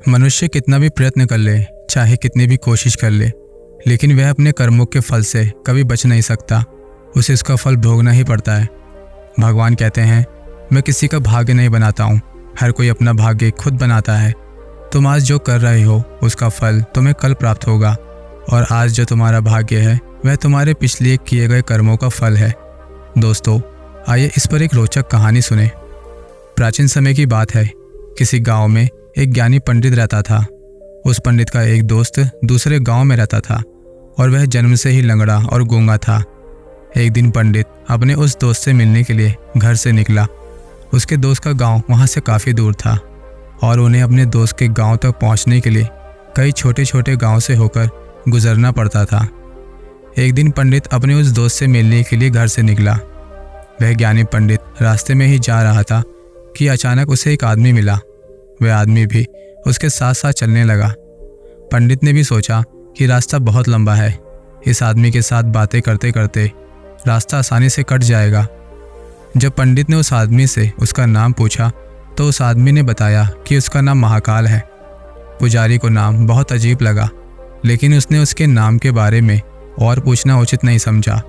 मनुष्य कितना भी प्रयत्न कर ले, चाहे कितनी भी कोशिश कर ले, लेकिन वह अपने कर्मों के फल से कभी बच नहीं सकता। उसे इसका फल भोगना ही पड़ता है। भगवान कहते हैं, मैं किसी का भाग्य नहीं बनाता हूँ, हर कोई अपना भाग्य खुद बनाता है। तुम आज जो कर रहे हो उसका फल तुम्हें कल प्राप्त होगा, और आज जो तुम्हारा भाग्य है वह तुम्हारे पिछले किए गए कर्मों का फल है। दोस्तों, आइए इस पर एक रोचक कहानी सुने। प्राचीन समय की बात है। किसी गांव में एक ज्ञानी पंडित रहता था। उस पंडित का एक दोस्त दूसरे गांव में रहता था और वह जन्म से ही लंगड़ा और गूंगा था। एक दिन पंडित अपने उस दोस्त से मिलने के लिए घर से निकला। उसके दोस्त का गांव वहां से काफ़ी दूर था और उन्हें अपने दोस्त के गांव तक पहुंचने के लिए कई छोटे छोटे गांव से होकर गुजरना पड़ता था। एक दिन पंडित अपने उस दोस्त से मिलने के लिए घर से निकला। वह ज्ञानी पंडित रास्ते में ही जा रहा था कि अचानक उसे एक आदमी मिला। वह आदमी भी उसके साथ साथ चलने लगा। पंडित ने भी सोचा कि रास्ता बहुत लंबा है, इस आदमी के साथ बातें करते करते रास्ता आसानी से कट जाएगा। जब पंडित ने उस आदमी से उसका नाम पूछा तो उस आदमी ने बताया कि उसका नाम महाकाल है। पुजारी को नाम बहुत अजीब लगा, लेकिन उसने उसके नाम के बारे में और पूछना उचित नहीं समझा।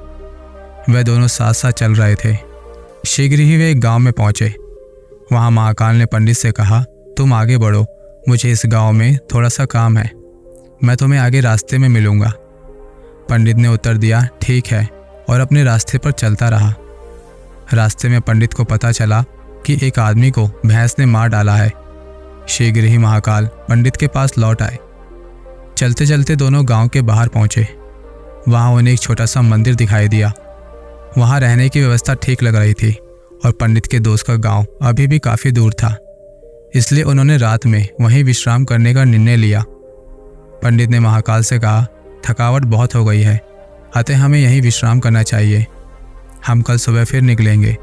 वह दोनों साथ साथ चल रहे थे। शीघ्र ही वे एक गांव में पहुंचे। वहां महाकाल ने पंडित से कहा, तुम आगे बढ़ो, मुझे इस गांव में थोड़ा सा काम है, मैं तुम्हें आगे रास्ते में मिलूंगा। पंडित ने उत्तर दिया, ठीक है, और अपने रास्ते पर चलता रहा। रास्ते में पंडित को पता चला कि एक आदमी को भैंस ने मार डाला है। शीघ्र ही महाकाल पंडित के पास लौट आए। चलते चलते दोनों गांव के बाहर पहुंचे। वहां उन्हें एक छोटा सा मंदिर दिखाई दिया। वहां रहने की व्यवस्था ठीक लग रही थी और पंडित के दोस्त का गांव अभी भी काफ़ी दूर था, इसलिए उन्होंने रात में वहीं विश्राम करने का निर्णय लिया। पंडित ने महाकाल से कहा, थकावट बहुत हो गई है, अतः हमें यहीं विश्राम करना चाहिए, हम कल सुबह फिर निकलेंगे।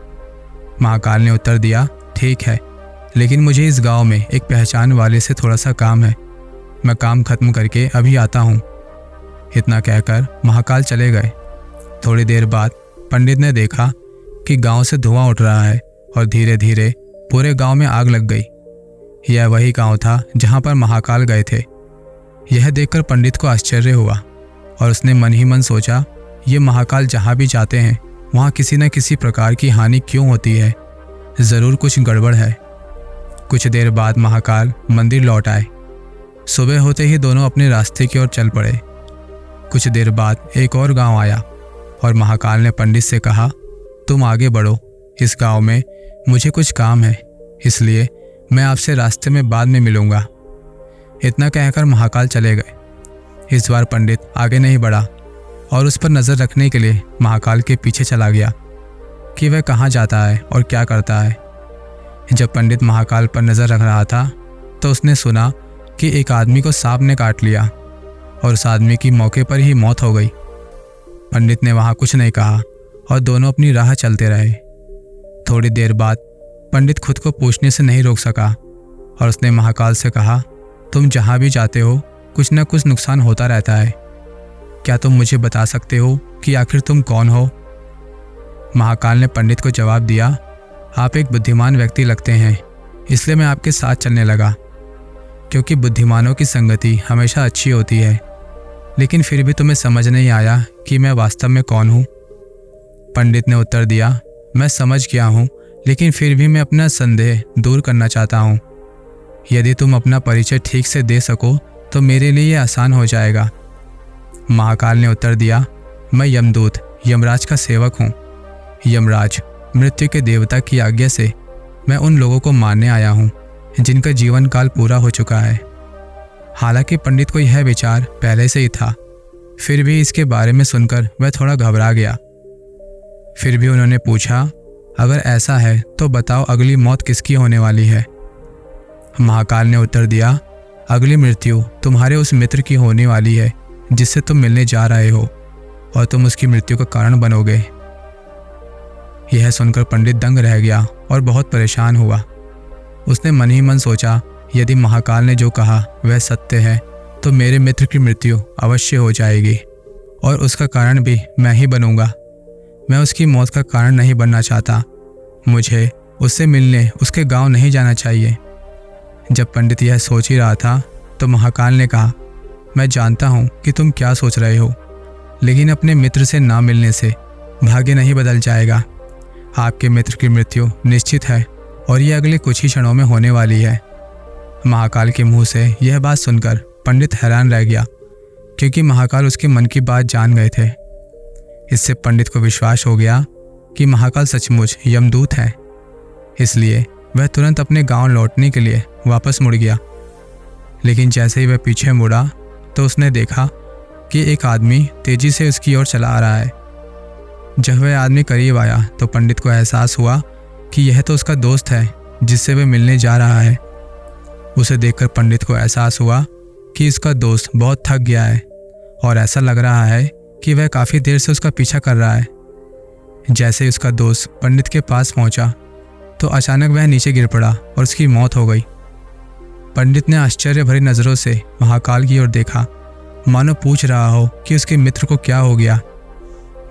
महाकाल ने उत्तर दिया, ठीक है, लेकिन मुझे इस गांव में एक पहचान वाले से थोड़ा सा काम है, मैं काम खत्म करके अभी आता हूँ। इतना कहकर महाकाल चले गए। थोड़ी देर बाद पंडित ने देखा कि गांव से धुआं उठ रहा है और धीरे धीरे पूरे गांव में आग लग गई। यह वही गांव था जहां पर महाकाल गए थे। यह देखकर पंडित को आश्चर्य हुआ और उसने मन ही मन सोचा, ये महाकाल जहां भी जाते हैं वहां किसी न किसी प्रकार की हानि क्यों होती है, ज़रूर कुछ गड़बड़ है। कुछ देर बाद महाकाल मंदिर लौट आए। सुबह होते ही दोनों अपने रास्ते की ओर चल पड़े। कुछ देर बाद एक और गांव आया और महाकाल ने पंडित से कहा, तुम आगे बढ़ो, इस गांव में मुझे कुछ काम है, इसलिए मैं आपसे रास्ते में बाद में मिलूंगा। इतना कहकर महाकाल चले गए। इस बार पंडित आगे नहीं बढ़ा और उस पर नज़र रखने के लिए महाकाल के पीछे चला गया कि वह कहाँ जाता है और क्या करता है। जब पंडित महाकाल पर नज़र रख रहा था तो उसने सुना कि एक आदमी को सांप ने काट लिया और उस आदमी की मौके पर ही मौत हो गई। पंडित ने वहाँ कुछ नहीं कहा और दोनों अपनी राह चलते रहे। थोड़ी देर बाद पंडित खुद को पूछने से नहीं रोक सका और उसने महाकाल से कहा, तुम जहाँ भी जाते हो कुछ न कुछ नुकसान होता रहता है, क्या तुम मुझे बता सकते हो कि आखिर तुम कौन हो? महाकाल ने पंडित को जवाब दिया, आप एक बुद्धिमान व्यक्ति लगते हैं, इसलिए मैं आपके साथ चलने लगा, क्योंकि बुद्धिमानों की संगति हमेशा अच्छी होती है, लेकिन फिर भी तुम्हें समझ नहीं आया कि मैं वास्तव में कौन हूँ। पंडित ने उत्तर दिया, मैं समझ गया हूँ, लेकिन फिर भी मैं अपना संदेह दूर करना चाहता हूँ। यदि तुम अपना परिचय ठीक से दे सको तो मेरे लिए यह आसान हो जाएगा। महाकाल ने उत्तर दिया, मैं यमदूत यमराज का सेवक हूँ। यमराज मृत्यु के देवता की आज्ञा से मैं उन लोगों को मारने आया हूँ जिनका जीवन काल पूरा हो चुका है। हालांकि पंडित को यह विचार पहले से ही था, फिर भी इसके बारे में सुनकर वह थोड़ा घबरा गया। फिर भी उन्होंने पूछा, अगर ऐसा है तो बताओ अगली मौत किसकी होने वाली है? महाकाल ने उत्तर दिया, अगली मृत्यु तुम्हारे उस मित्र की होने वाली है जिससे तुम मिलने जा रहे हो, और तुम उसकी मृत्यु का कारण बनोगे। यह सुनकर पंडित दंग रह गया और बहुत परेशान हुआ। उसने मन ही मन सोचा, यदि महाकाल ने जो कहा वह सत्य है तो मेरे मित्र की मृत्यु अवश्य हो जाएगी और उसका कारण भी मैं ही बनूंगा। मैं उसकी मौत का कारण नहीं बनना चाहता। मुझे उससे मिलने उसके गांव नहीं जाना चाहिए। जब पंडित यह सोच ही रहा था तो महाकाल ने कहा, मैं जानता हूँ कि तुम क्या सोच रहे हो, लेकिन अपने मित्र से ना मिलने से भाग्य नहीं बदल जाएगा। आपके मित्र की मृत्यु निश्चित है और ये अगले कुछ ही क्षणों में होने वाली है। महाकाल के मुंह से यह बात सुनकर पंडित हैरान रह गया, क्योंकि महाकाल उसके मन की बात जान गए थे। इससे पंडित को विश्वास हो गया कि महाकाल सचमुच यमदूत है। इसलिए वह तुरंत अपने गांव लौटने के लिए वापस मुड़ गया। लेकिन जैसे ही वह पीछे मुड़ा तो उसने देखा कि एक आदमी तेजी से उसकी ओर चला आ रहा है। जब वह आदमी करीब आया तो पंडित को एहसास हुआ कि यह तो उसका दोस्त है जिससे वह मिलने जा रहा है। उसे देखकर पंडित को एहसास हुआ कि इसका दोस्त बहुत थक गया है और ऐसा लग रहा है कि वह काफ़ी देर से उसका पीछा कर रहा है। जैसे ही उसका दोस्त पंडित के पास पहुंचा तो अचानक वह नीचे गिर पड़ा और उसकी मौत हो गई। पंडित ने आश्चर्य भरी नज़रों से महाकाल की ओर देखा, मानो पूछ रहा हो कि उसके मित्र को क्या हो गया।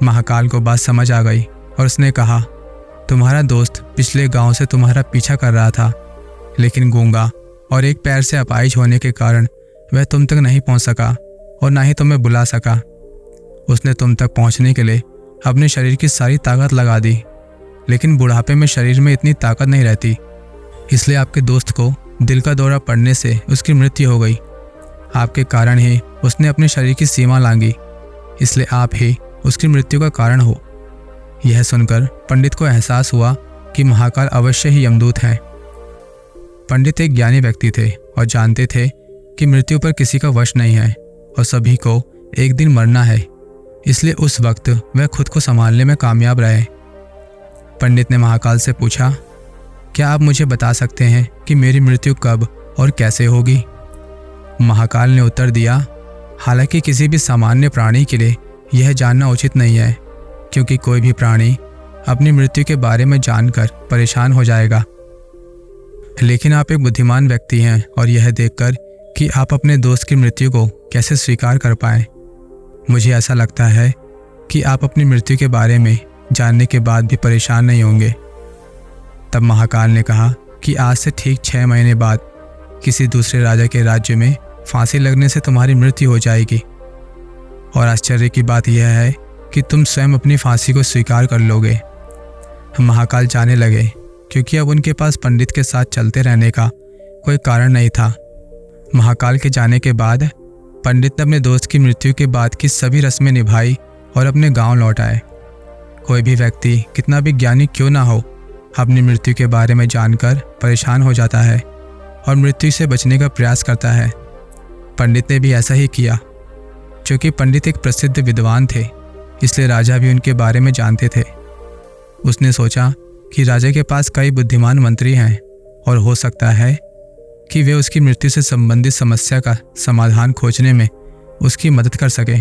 महाकाल को बात समझ आ गई और उसने कहा, तुम्हारा दोस्त पिछले गांव से तुम्हारा पीछा कर रहा था, लेकिन गूंगा और एक पैर से अपाहिज होने के कारण वह तुम तक नहीं पहुंच सका और ना ही तुम्हें बुला सका। उसने तुम तक पहुंचने के लिए अपने शरीर की सारी ताकत लगा दी, लेकिन बुढ़ापे में शरीर में इतनी ताकत नहीं रहती, इसलिए आपके दोस्त को दिल का दौरा पड़ने से उसकी मृत्यु हो गई। आपके कारण ही उसने अपने शरीर की सीमा लांघी, इसलिए आप ही उसकी मृत्यु का कारण हो। यह सुनकर पंडित को एहसास हुआ कि महाकाल अवश्य ही यमदूत है। पंडित एक ज्ञानी व्यक्ति थे और जानते थे कि मृत्यु पर किसी का वश नहीं है और सभी को एक दिन मरना है, इसलिए उस वक्त वह खुद को संभालने में कामयाब रहे। पंडित ने महाकाल से पूछा, क्या आप मुझे बता सकते हैं कि मेरी मृत्यु कब और कैसे होगी? महाकाल ने उत्तर दिया, हालांकि किसी भी सामान्य प्राणी के लिए यह जानना उचित नहीं है, क्योंकि कोई भी प्राणी अपनी मृत्यु के बारे में जानकर परेशान हो जाएगा। लेकिन आप एक बुद्धिमान व्यक्ति हैं और यह देखकर कि आप अपने दोस्त की मृत्यु को कैसे स्वीकार कर पाए, मुझे ऐसा लगता है कि आप अपनी मृत्यु के बारे में जानने के बाद भी परेशान नहीं होंगे। तब महाकाल ने कहा कि आज से ठीक 6 महीने बाद किसी दूसरे राजा के राज्य में फांसी लगने से तुम्हारी मृत्यु हो जाएगी। और आश्चर्य की बात यह है कि तुम स्वयं अपनी फांसी को स्वीकार कर लोगे। महाकाल जाने लगे, क्योंकि अब उनके पास पंडित के साथ चलते रहने का कोई कारण नहीं था। महाकाल के जाने के बाद पंडित ने अपने दोस्त की मृत्यु के बाद की सभी रस्में निभाई और अपने गांव लौट आए। कोई भी व्यक्ति कितना भी ज्ञानी क्यों ना हो, अपनी मृत्यु के बारे में जानकर परेशान हो जाता है और मृत्यु से बचने का प्रयास करता है। पंडित ने भी ऐसा ही किया। क्योंकि पंडित एक प्रसिद्ध विद्वान थे, इसलिए राजा भी उनके बारे में जानते थे। उसने सोचा कि राजा के पास कई बुद्धिमान मंत्री हैं और हो सकता है कि वे उसकी मृत्यु से संबंधित समस्या का समाधान खोजने में उसकी मदद कर सकें।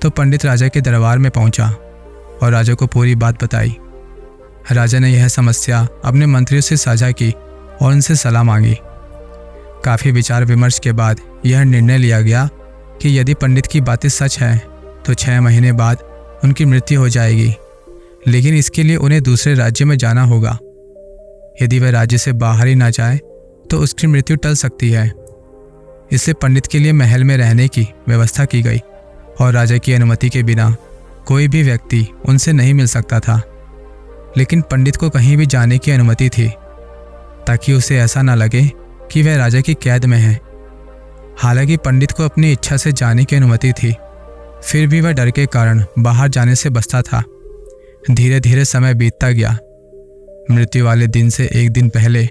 तो पंडित राजा के दरबार में पहुंचा और राजा को पूरी बात बताई। राजा ने यह समस्या अपने मंत्रियों से साझा की और उनसे सलाह मांगी। काफ़ी विचार विमर्श के बाद यह निर्णय लिया गया कि यदि पंडित की बातें सच हैं तो 6 महीने बाद उनकी मृत्यु हो जाएगी, लेकिन इसके लिए उन्हें दूसरे राज्य में जाना होगा। यदि वह राज्य से बाहर ही ना जाए तो उसकी मृत्यु टल सकती है। इससे पंडित के लिए महल में रहने की व्यवस्था की गई और राजा की अनुमति के बिना कोई भी व्यक्ति उनसे नहीं मिल सकता था। लेकिन पंडित को कहीं भी जाने की अनुमति थी, ताकि उसे ऐसा ना लगे कि वह राजा की कैद में है। हालांकि पंडित को अपनी इच्छा से जाने की अनुमति थी, फिर भी वह डर के कारण बाहर जाने से बचता था। धीरे धीरे समय बीतता गया। मृत्यु वाले दिन से एक दिन पहले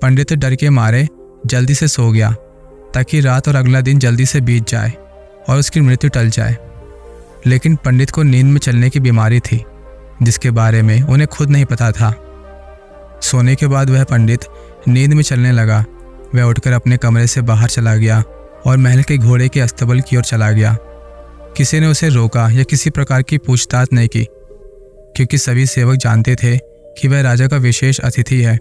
पंडित डर के मारे जल्दी से सो गया, ताकि रात और अगला दिन जल्दी से बीत जाए और उसकी मृत्यु टल जाए। लेकिन पंडित को नींद में चलने की बीमारी थी, जिसके बारे में उन्हें खुद नहीं पता था। सोने के बाद वह पंडित नींद में चलने लगा। वह उठकर अपने कमरे से बाहर चला गया और महल के घोड़े के अस्तबल की ओर चला गया। किसी ने उसे रोका या किसी प्रकार की पूछताछ नहीं की, क्योंकि सभी सेवक जानते थे कि वह राजा का विशेष अतिथि है।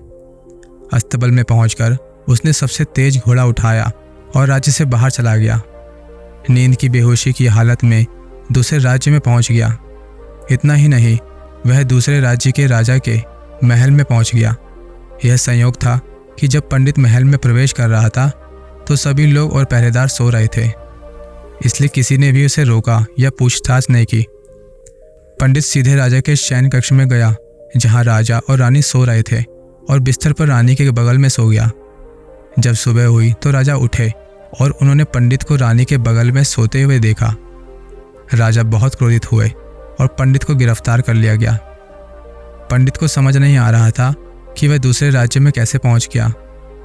अस्तबल में पहुंचकर उसने सबसे तेज घोड़ा उठाया और राज्य से बाहर चला गया। नींद की बेहोशी की हालत में दूसरे राज्य में पहुंच गया। इतना ही नहीं, वह दूसरे राज्य के राजा के महल में पहुंच गया। यह संयोग था कि जब पंडित महल में प्रवेश कर रहा था तो सभी लोग और पहरेदार सो रहे थे, इसलिए किसी ने भी उसे रोका या पूछताछ नहीं की। पंडित सीधे राजा के शयन कक्ष में गया जहां राजा और रानी सो रहे थे और बिस्तर पर रानी के बगल में सो गया। जब सुबह हुई तो राजा उठे और उन्होंने पंडित को रानी के बगल में सोते हुए देखा। राजा बहुत क्रोधित हुए और पंडित को गिरफ्तार कर लिया गया। पंडित को समझ नहीं आ रहा था कि वह दूसरे राज्य में कैसे पहुंच गया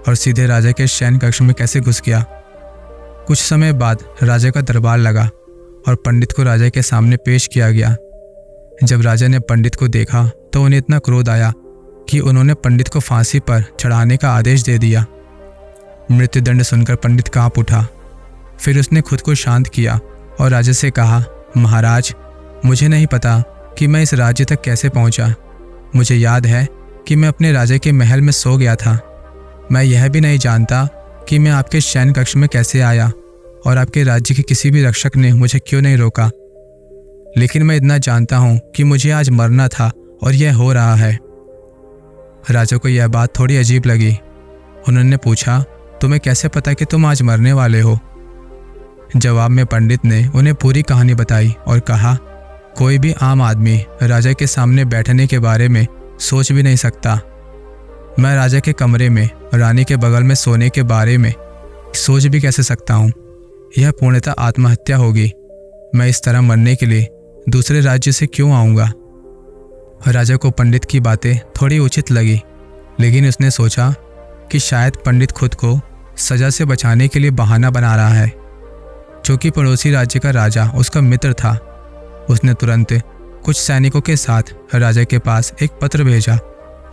और सीधे राजा के शयन कक्ष में कैसे घुस गया। कुछ समय बाद राजा का दरबार लगा और पंडित को राजा के सामने पेश किया गया। जब राजा ने पंडित को देखा तो उन्हें इतना क्रोध आया कि उन्होंने पंडित को फांसी पर चढ़ाने का आदेश दे दिया। मृत्युदंड सुनकर पंडित कांप उठा। फिर उसने खुद को शांत किया और राजा से कहा, महाराज, मुझे नहीं पता कि मैं इस राज्य तक कैसे पहुंचा। मुझे याद है कि मैं अपने राजा के महल में सो गया था। मैं यह भी नहीं जानता कि मैं आपके शयन कक्ष में कैसे आया और आपके राज्य के किसी भी रक्षक ने मुझे क्यों नहीं रोका। लेकिन मैं इतना जानता हूं कि मुझे आज मरना था और यह हो रहा है। राजा को यह बात थोड़ी अजीब लगी। उन्होंने पूछा, तुम्हें कैसे पता कि तुम आज मरने वाले हो? जवाब में पंडित ने उन्हें पूरी कहानी बताई और कहा, कोई भी आम आदमी राजा के सामने बैठने के बारे में सोच भी नहीं सकता। मैं राजा के कमरे में रानी के बगल में सोने के बारे में सोच भी कैसे सकता हूँ? यह पूर्णतः आत्महत्या होगी। मैं इस तरह मरने के लिए दूसरे राज्य से क्यों आऊँगा? राजा को पंडित की बातें थोड़ी उचित लगी, लेकिन उसने सोचा कि शायद पंडित खुद को सजा से बचाने के लिए बहाना बना रहा है। चूँकि पड़ोसी राज्य का राजा उसका मित्र था, उसने तुरंत कुछ सैनिकों के साथ राजा के पास एक पत्र भेजा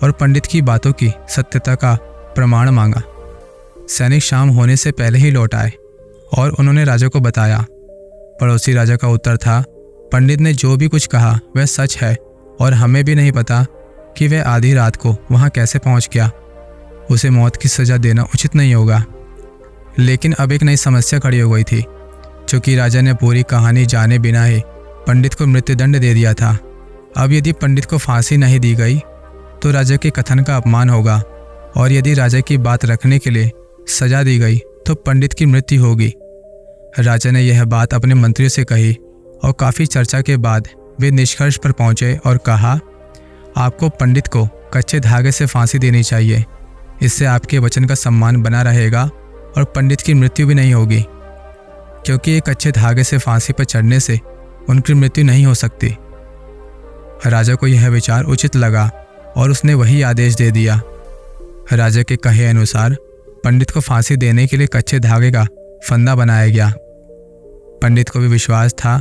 और पंडित की बातों की सत्यता का प्रमाण मांगा। सैनिक शाम होने से पहले ही लौट आए और उन्होंने राजा को बताया। पड़ोसी राजा का उत्तर था, पंडित ने जो भी कुछ कहा वह सच है और हमें भी नहीं पता कि वह आधी रात को वहां कैसे पहुंच गया। उसे मौत की सजा देना उचित नहीं होगा। लेकिन अब एक नई समस्या खड़ी हो गई थी। चूँकि राजा ने पूरी कहानी जाने बिना ही पंडित को मृत्युदंड दे दिया था। अब यदि पंडित को फांसी नहीं दी गई तो राजा के कथन का अपमान होगा, और यदि राजा की बात रखने के लिए सजा दी गई तो पंडित की मृत्यु होगी। राजा ने यह बात अपने मंत्रियों से कही और काफ़ी चर्चा के बाद वे निष्कर्ष पर पहुंचे और कहा, आपको पंडित को कच्चे धागे से फांसी देनी चाहिए। इससे आपके वचन का सम्मान बना रहेगा और पंडित की मृत्यु भी नहीं होगी, क्योंकि एक अच्छे धागे से फांसी पर चढ़ने से उनकी मृत्यु नहीं हो सकती। राजा को यह विचार उचित लगा और उसने वही आदेश दे दिया। राजा के कहे अनुसार पंडित को फांसी देने के लिए कच्चे धागे का फंदा बनाया गया। पंडित को भी विश्वास था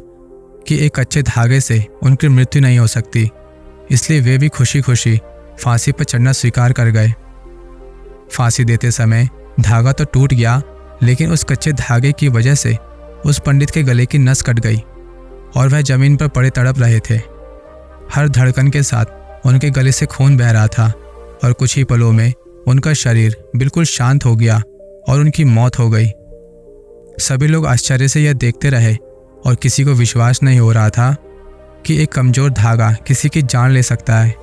कि एक कच्चे धागे से उनकी मृत्यु नहीं हो सकती, इसलिए वे भी खुशी खुशी फांसी पर चढ़ना स्वीकार कर गए। फांसी देते समय धागा तो टूट गया, लेकिन उस कच्चे धागे की वजह से उस पंडित के गले की नस कट गई और वह जमीन पर पड़े तड़प रहे थे। हर धड़कन के साथ उनके गले से खून बह रहा था और कुछ ही पलों में उनका शरीर बिल्कुल शांत हो गया और उनकी मौत हो गई। सभी लोग आश्चर्य से यह देखते रहे और किसी को विश्वास नहीं हो रहा था कि एक कमज़ोर धागा किसी की जान ले सकता है।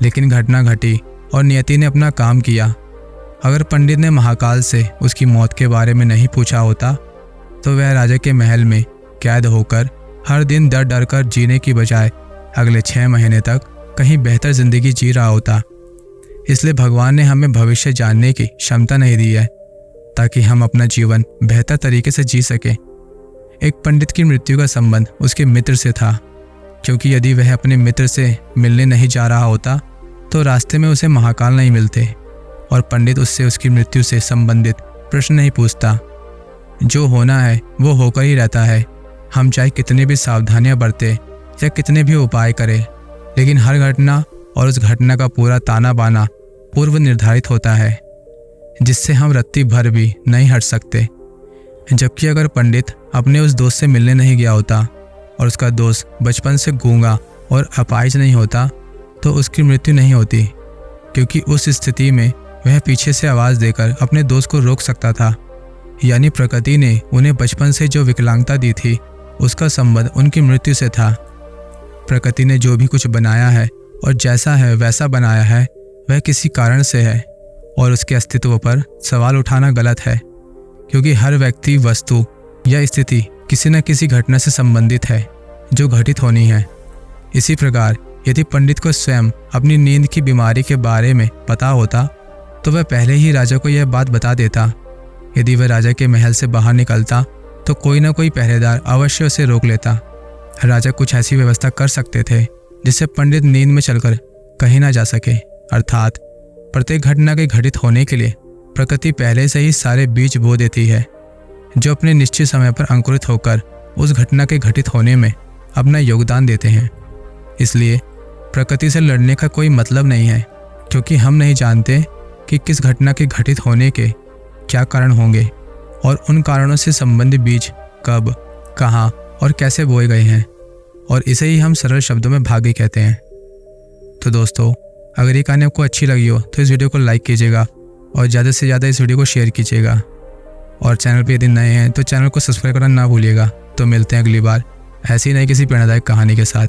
लेकिन घटना घटी और नियति ने अपना काम किया। अगर पंडित ने महाकाल से उसकी मौत के बारे में नहीं पूछा होता तो वह राजा के महल में कैद होकर हर दिन डर डर कर जीने की बजाय अगले 6 महीने तक कहीं बेहतर ज़िंदगी जी रहा होता। इसलिए भगवान ने हमें भविष्य जानने की क्षमता नहीं दी है ताकि हम अपना जीवन बेहतर तरीके से जी सकें। एक पंडित की मृत्यु का संबंध उसके मित्र से था, क्योंकि यदि वह अपने मित्र से मिलने नहीं जा रहा होता तो रास्ते में उसे महाकाल नहीं मिलते और पंडित उससे उसकी मृत्यु से संबंधित प्रश्न नहीं पूछता। जो होना है वो होकर ही रहता है। हम चाहे कितनी भी सावधानियां बरतें या कितने भी उपाय करें, लेकिन हर घटना और उस घटना का पूरा ताना बाना पूर्व निर्धारित होता है, जिससे हम रत्ती भर भी नहीं हट सकते। जबकि अगर पंडित अपने उस दोस्त से मिलने नहीं गया होता और उसका दोस्त बचपन से गूंगा और अपाहिज नहीं होता तो उसकी मृत्यु नहीं होती, क्योंकि उस स्थिति में वह पीछे से आवाज़ देकर अपने दोस्त को रोक सकता था। यानी प्रकृति ने उन्हें बचपन से जो विकलांगता दी थी उसका संबंध उनकी मृत्यु से था। प्रकृति ने जो भी कुछ बनाया है और जैसा है वैसा बनाया है वह किसी कारण से है और उसके अस्तित्व पर सवाल उठाना गलत है, क्योंकि हर व्यक्ति, वस्तु या स्थिति किसी न किसी घटना से संबंधित है जो घटित होनी है। इसी प्रकार यदि पंडित को स्वयं अपनी नींद की बीमारी के बारे में पता होता तो वह पहले ही राजा को यह बात बता देता। यदि वह राजा के महल से बाहर निकलता तो कोई न कोई पहरेदार अवश्य उसे रोक लेता। राजा कुछ ऐसी व्यवस्था कर सकते थे जिससे पंडित नींद में चलकर कहीं ना जा सके, अर्थात प्रत्येक घटना के घटित होने के लिए प्रकृति पहले से ही सारे बीज बो देती है, जो अपने निश्चित समय पर अंकुरित होकर उस घटना के घटित होने में अपना योगदान देते हैं। इसलिए प्रकृति से लड़ने का कोई मतलब नहीं है, क्योंकि हम नहीं जानते कि किस घटना के घटित होने के क्या कारण होंगे और उन कारणों से संबंधित बीज कब, कहाँ और कैसे बोए गए हैं, और इसे ही हम सरल शब्दों में भाग्य कहते हैं। तो दोस्तों, अगर ये कहानी आपको अच्छी लगी हो तो इस वीडियो को लाइक कीजिएगा और ज़्यादा से ज़्यादा इस वीडियो को शेयर कीजिएगा, और चैनल पे यदि नए हैं तो चैनल को सब्सक्राइब करना ना भूलिएगा। तो मिलते हैं अगली बार ऐसी नई किसी प्रेरणादायक कहानी के साथ।